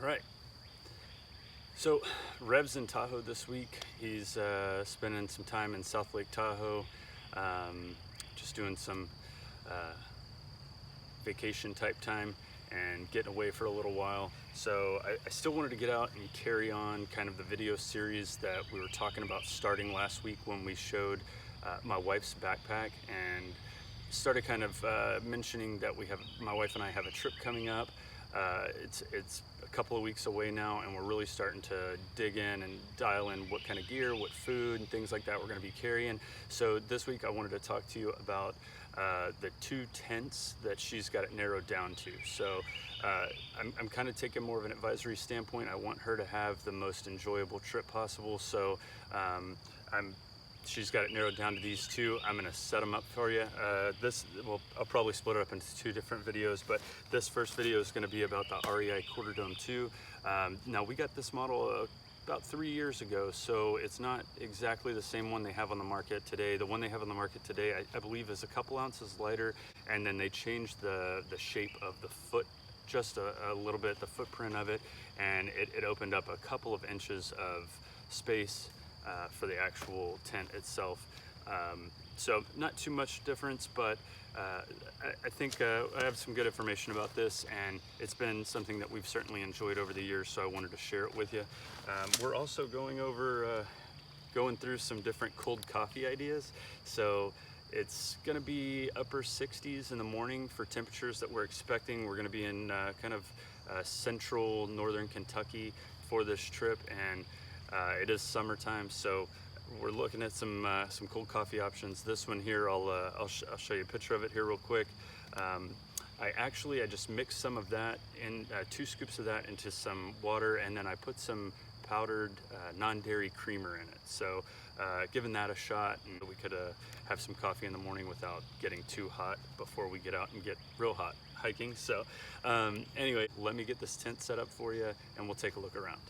All right. So Rev's in Tahoe this week. He's spending some time in South Lake Tahoe, just doing some vacation type time and getting away for a little while. So I still wanted to get out and carry on kind of the video series that we were talking about starting last week when we showed my wife's backpack, and started kind of mentioning that my wife and I have a trip coming up. It's a couple of weeks away now, and we're really starting to dig in and dial in what kind of gear, what food, and things like that we're going to be carrying. So this week I wanted to talk to you about the 2 tents that she's got it narrowed down to. So I'm kind of taking more of an advisory standpoint. I want her to have the most enjoyable trip possible. So she's got it narrowed down to these 2. I'm going to set them up for you. I'll probably split it up into 2 different videos, but this first video is going to be about the REI Quarter Dome 2. Now, we got this model about 3 years ago, so it's not exactly the same one they have on the market today. The one they have on the market today, I believe, is a couple ounces lighter, and then they changed the shape of the foot just a little bit, the footprint of it, and it opened up a couple of inches of space for the actual tent itself. So not too much difference, but I think I have some good information about this, and it's been something that we've certainly enjoyed over the years, so I wanted to share it with you. We're also going through some different cold coffee ideas. So it's going to be upper 60s in the morning for temperatures that we're expecting. We're going to be in kind of central northern Kentucky for this trip, and it is summertime, so we're looking at some cold coffee options. This one here, I'll show you a picture of it here real quick. I just mixed some of that in 2 scoops of that into some water, and then I put some powdered non-dairy creamer in it. So giving that a shot, and we could have some coffee in the morning without getting too hot before we get out and get real hot hiking. So anyway, let me get this tent set up for you, and we'll take a look around.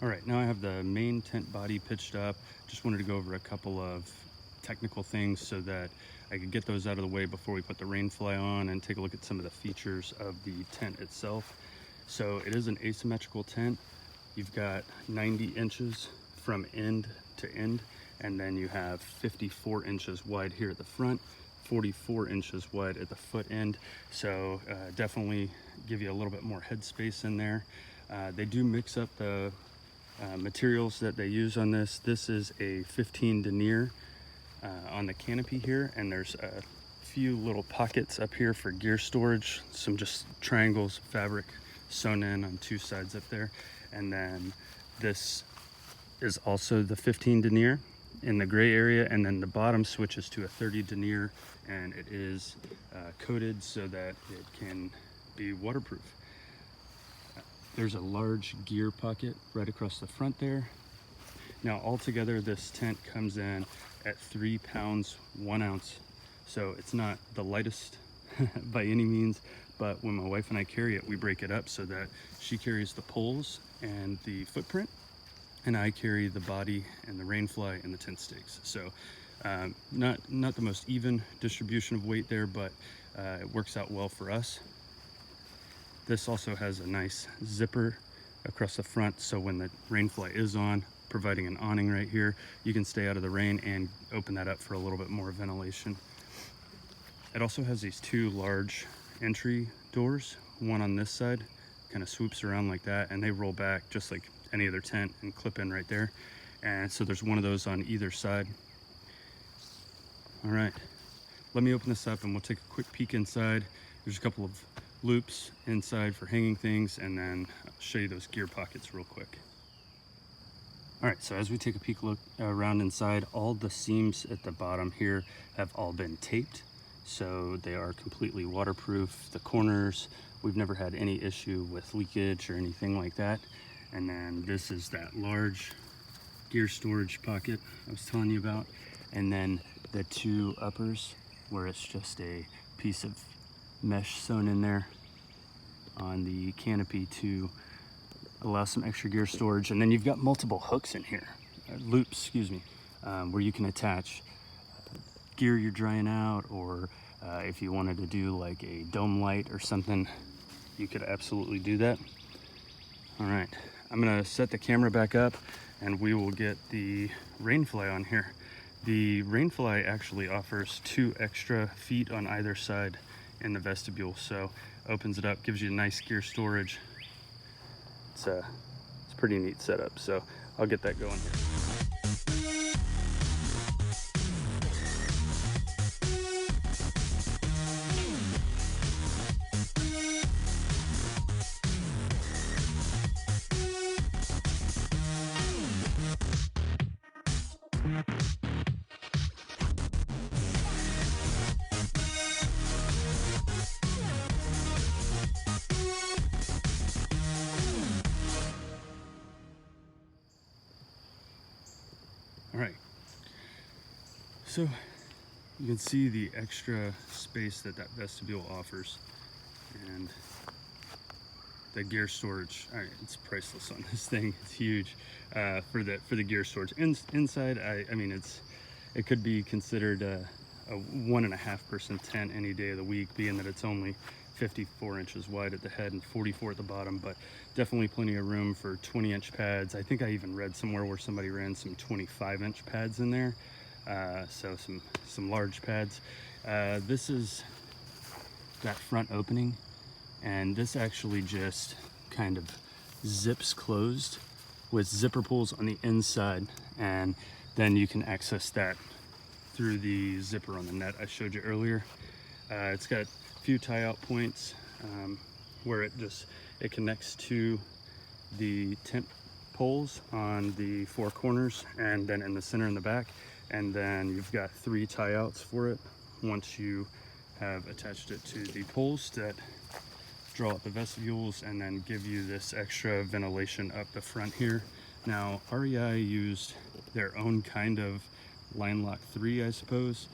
All right, now I have the main tent body pitched up. Just wanted to go over a couple of technical things so that I could get those out of the way before we put the rain fly on, and take a look at some of the features of the tent itself. So it is an asymmetrical tent. You've got 90 inches from end to end, and then you have 54 inches wide here at the front, 44 inches wide at the foot end. So definitely give you a little bit more headspace in there. They do mix up the materials that they use on this. This is a 15 denier on the canopy here, and there's a few little pockets up here for gear storage, some just triangles of fabric sewn in on 2 sides up there. And then this is also the 15 denier in the gray area, and then the bottom switches to a 30 denier, and it is coated so that it can be waterproof. There's a large gear pocket right across the front there. Now altogether this tent comes in at 3 pounds 1 ounce. So it's not the lightest by any means, but when my wife and I carry it, we break it up so that she carries the poles and the footprint, and I carry the body and the rainfly and the tent stakes. So not the most even distribution of weight there, but it works out well for us. This also has a nice zipper across the front, so when the rainfly is on, providing an awning right here, you can stay out of the rain and open that up for a little bit more ventilation. It also has these 2 large entry doors, one on this side, kind of swoops around like that, and they roll back just like any other tent and clip in right there. And so there's one of those on either side. All right, let me open this up and we'll take a quick peek inside. There's a couple of loops inside for hanging things, and then I'll show you those gear pockets real quick. All right, so as we take a peek look around inside, all the seams at the bottom here have all been taped, so they are completely waterproof. The corners, we've never had any issue with leakage or anything like that. And then this is that large gear storage pocket I was telling you about. And then the two uppers where it's just a piece of mesh sewn in there on the canopy to allow some extra gear storage. And then you've got multiple hooks in here, loops, excuse me, where you can attach gear you're drying out, or if you wanted to do like a dome light or something, you could absolutely do that. All right, I'm gonna set the camera back up and we will get the rainfly on here. The rainfly actually offers 2 extra feet on either side in the vestibule, so opens it up, gives you nice gear storage. It's a pretty neat setup, so I'll get that going here. All right, so you can see the extra space that vestibule offers, and the gear storage. All right, it's priceless on this thing. It's huge for the gear storage. Inside, I mean, it could be considered a 1.5-person tent any day of the week, being that it's only 54 inches wide at the head and 44 at the bottom, but definitely plenty of room for 20-inch pads. I think I even read somewhere where somebody ran some 25-inch pads in there, so some large pads. This is that front opening, and this actually just kind of zips closed with zipper pulls on the inside, and then you can access that through the zipper on the net I showed you earlier. It's got a few tie-out points where it connects to the tent poles on the 4 corners, and then in the center and the back, and then you've got 3 tie-outs for it once you have attached it to the poles that draw out the vestibules and then give you this extra ventilation up the front here. Now, REI used their own kind of line lock 3, I suppose.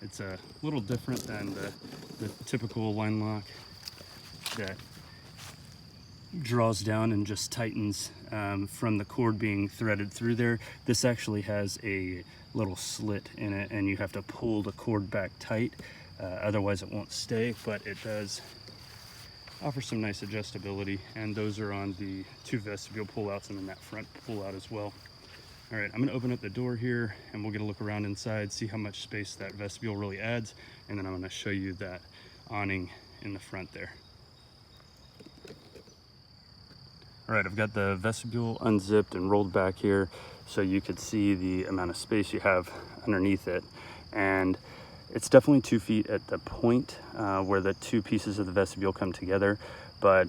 It's a little different than the typical line lock that draws down and just tightens from the cord being threaded through there. This actually has a little slit in it, and you have to pull the cord back tight, otherwise it won't stay, but it does offer some nice adjustability, and those are on the 2 vestibule pullouts and then that front pullout as well. All right, I'm gonna open up the door here and we'll get a look around inside, see how much space that vestibule really adds, and then I'm gonna show you that awning in the front there. All right, I've got the vestibule unzipped and rolled back here so you could see the amount of space you have underneath it. And it's definitely 2 feet at the point where the 2 pieces of the vestibule come together, but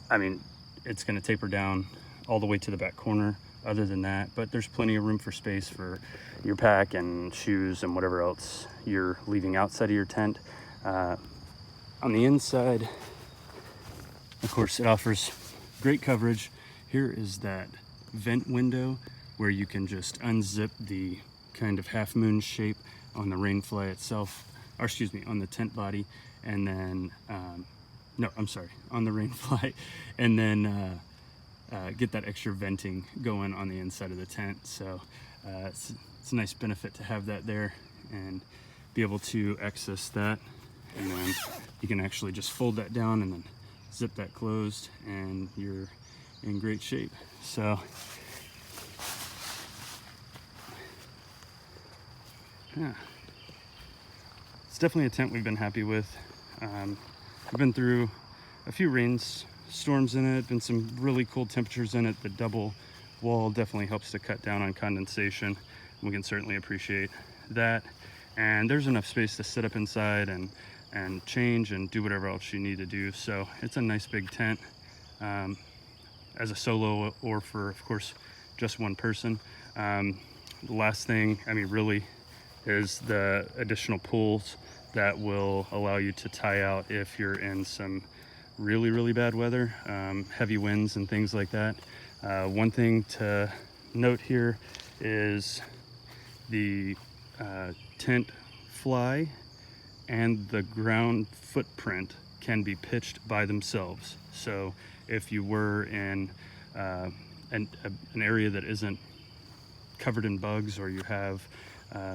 I mean, it's gonna taper down all the way to the back corner other than that, but there's plenty of room for space for your pack and shoes and whatever else you're leaving outside of your tent. On the inside, of course, it offers great coverage. Here is that vent window where you can just unzip the kind of half moon shape on the rainfly itself, or excuse me, on the tent body, and then no, I'm sorry, on the rainfly, and then get that extra venting going on the inside of the tent. So it's a nice benefit to have that there and be able to access that, and then you can actually just fold that down and then zip that closed and you're in great shape. So yeah, it's definitely a tent we've been happy with. We've been through a few storms in it, been some really cold temperatures in it. The double wall definitely helps to cut down on condensation. We can certainly appreciate that. And there's enough space to sit up inside and change and do whatever else you need to do. So it's a nice big tent as a solo, or for, of course, just one person. The last thing, I mean, really, is the additional pulls that will allow you to tie out if you're in some really bad weather, heavy winds and things like that. One thing to note here is the tent fly and the ground footprint can be pitched by themselves. So if you were in an area that isn't covered in bugs, or you have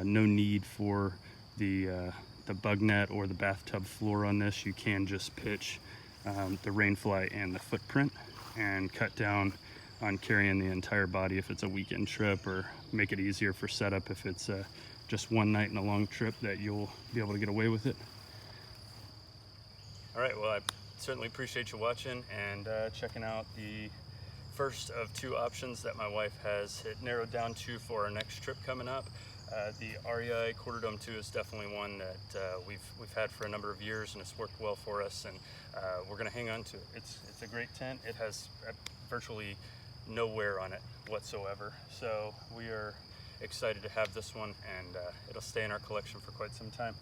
no need for the bug net or the bathtub floor on this, you can just pitch the rainfly and the footprint and cut down on carrying the entire body if it's a weekend trip, or make it easier for setup if it's just one night in a long trip that you'll be able to get away with it. All right, well, I certainly appreciate you watching and checking out the first of two options that my wife has narrowed down to for our next trip coming up. The REI Quarter Dome 2 is definitely one that we've had for a number of years, and it's worked well for us, and we're going to hang on to it. It's a great tent. It has virtually no wear on it whatsoever, so we are excited to have this one, and it'll stay in our collection for quite some time.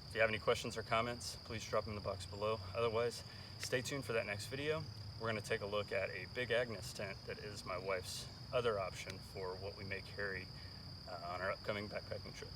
If you have any questions or comments, please drop them in the box below. Otherwise, stay tuned for that next video. We're going to take a look at a Big Agnes tent that is my wife's other option for what we may carry on our upcoming backpacking trip.